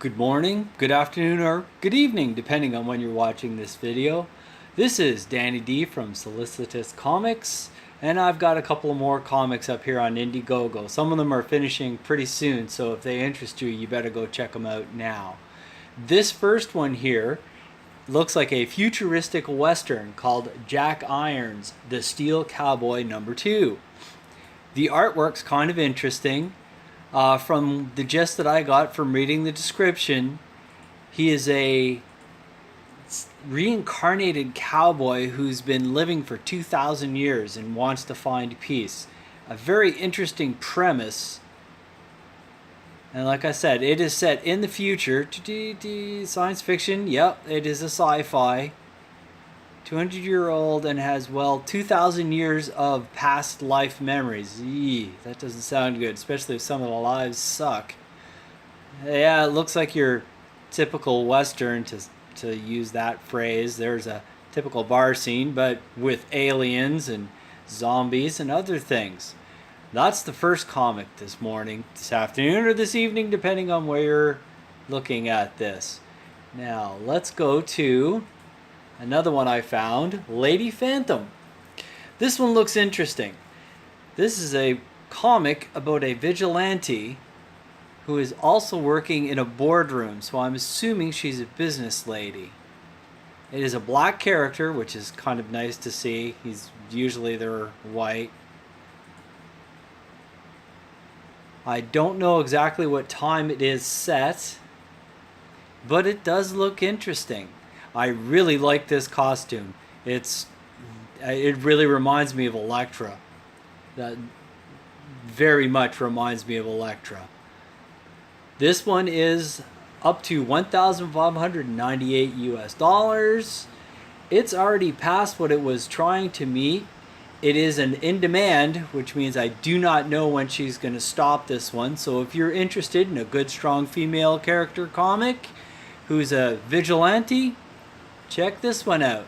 Good morning, good afternoon, or good evening, depending on when you're watching this video. This is Danny D from Solicitous Comics, and I've got a couple more comics up here on Indiegogo. Some of them are finishing pretty soon, so if they interest you, you better go check them out now. This first one here looks like a futuristic western called Jack Irons, The Steel Cowboy #2. The artwork's kind of interesting. From the gist that I got from reading the description, he is a reincarnated cowboy who's been living for 2,000 years and wants to find peace. A very interesting premise. And like I said, it is set in the future. Science fiction, yep, it is a sci-fi. 200-year-old and has, 2,000 years of past life memories. Eee, that doesn't sound good, especially if some of the lives suck. Yeah, it looks like your typical Western, to use that phrase. There's a typical bar scene, but with aliens and zombies and other things. That's the first comic this morning, this afternoon, or this evening, depending on where you're looking at this. Now, let's go to another one I found, Lady Phantom. This one looks interesting. This is a comic about a vigilante who is also working in a boardroom, so I'm assuming she's a business lady. It is a black character, which is kind of nice to see. Usually they're white. I don't know exactly what time it is set, but it does look interesting. I really like this costume. It really reminds me of Elektra. That very much reminds me of Elektra. This one is up to $1,598 US. It's already past what it was trying to meet. It is an in-demand, which means I do not know when she's going to stop this one. So if you're interested in a good, strong female character comic who's a vigilante, check this one out.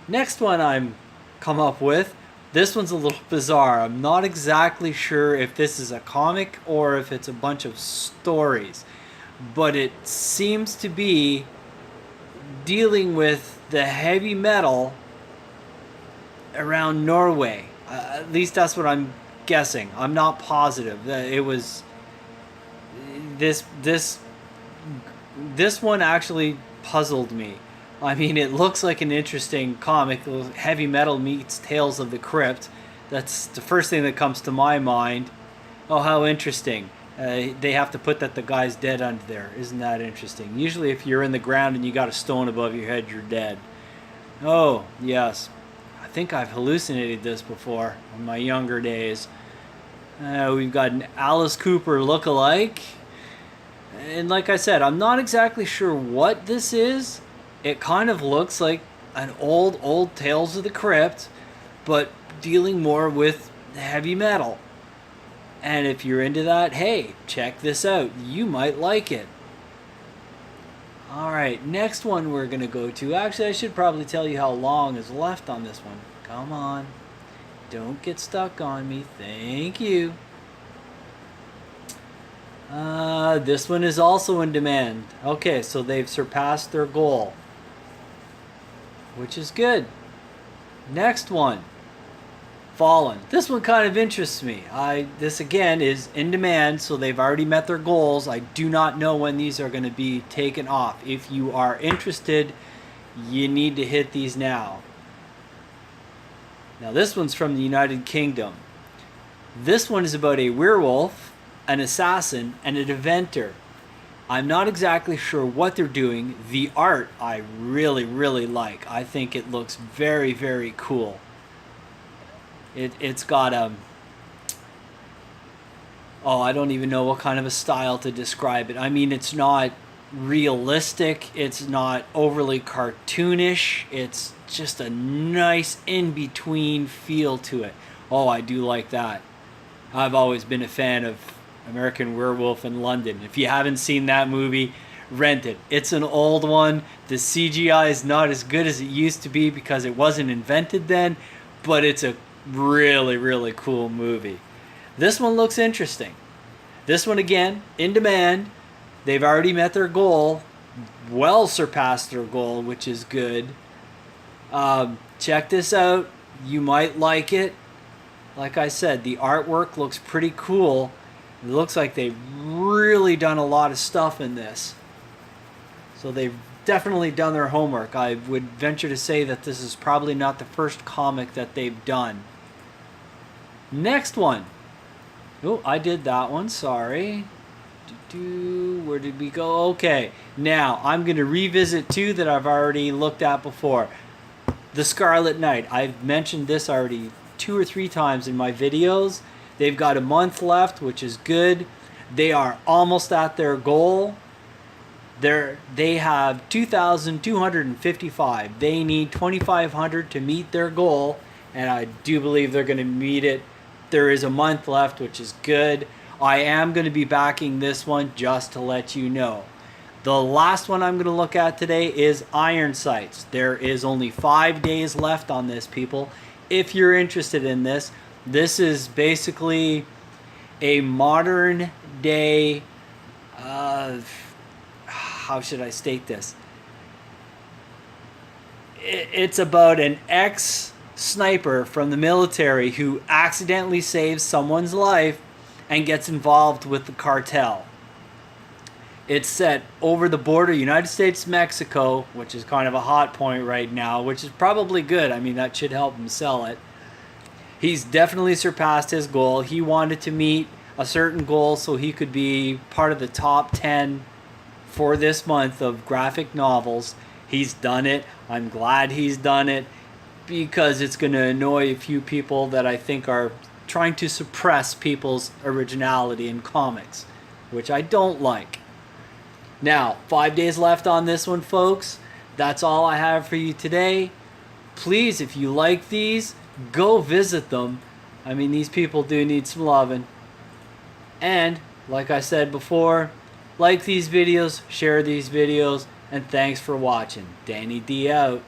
Next one I'm come up with, this one's a little bizarre. I'm not exactly sure if this is a comic or if it's a bunch of stories, but it seems to be dealing with the heavy metal around Norway. At least that's what I'm guessing. I'm not positive. It was this one actually puzzled me. I mean, it looks like an interesting comic. Heavy metal meets Tales of the Crypt. That's the first thing that comes to my mind. Oh, how interesting. They have to put that the guy's dead under there. Isn't that interesting? Usually if you're in the ground and you got a stone above your head, you're dead. Oh, yes. I think I've hallucinated this before in my younger days. We've got an Alice Cooper look-alike. And like I said, I'm not exactly sure what this is. It kind of looks like an old Tales of the Crypt, but dealing more with heavy metal. And if you're into that, hey, check this out. You might like it. Alright, next one we're going to go to. Actually, I should probably tell you how long is left on this one. Come on. Don't get stuck on me. Thank you. This one is also in demand. Okay, so they've surpassed their goal, which is good. Next one, Fallen. This one kind of interests me. This again is in demand, so they've already met their goals. I do not know when these are going to be taken off. If you are interested, you need to hit these now. Now this one's from the United Kingdom. This one is about a werewolf, an assassin, and an inventor. I'm not exactly sure what they're doing. The art I really, really like. I think it looks very, very cool. It's got I don't even know what kind of a style to describe it. I mean, it's not realistic. It's not overly cartoonish. It's just a nice in-between feel to it. Oh, I do like that. I've always been a fan of American Werewolf in London. If you haven't seen that movie, rent it. It's an old one. The CGI is not as good as it used to be because it wasn't invented then, but it's a really, really cool movie. This one looks interesting. This one again, in demand. They've already met their goal, well surpassed their goal, which is good. Check this out. You might like it. Like I said, the artwork looks pretty cool. It looks like they've really done a lot of stuff in this. So they've definitely done their homework. I would venture to say that this is probably not the first comic that they've done. Next one. Oh, I did that one. Sorry. Where did we go? Okay. Now, I'm going to revisit two that I've already looked at before. The Scarlet Knight. I've mentioned this already 2 or 3 times in my videos. They've got a month left, which is good. They are almost at their goal. They have 2,255. They need 2,500 to meet their goal, and I do believe they're going to meet it. There is a month left, which is good. I am going to be backing this one just to let you know. The last one I'm going to look at today is Iron Sights. There is only 5 days left on this, people. If you're interested in this, this is basically a modern day, how should I state this? It's about an ex-sniper from the military who accidentally saves someone's life and gets involved with the cartel. It's set over the border, United States-Mexico, which is kind of a hot point right now, which is probably good. I mean, that should help him sell it. He's definitely surpassed his goal. He wanted to meet a certain goal so he could be part of the top 10 for this month of graphic novels. He's done it. I'm glad he's done it because it's going to annoy a few people that I think are trying to suppress people's originality in comics, which I don't like. Now, 5 days left on this one, folks. That's all I have for you today. Please, if you like these, go visit them. I mean, these people do need some loving. And, like I said before, like these videos, share these videos, and thanks for watching. Danny D out.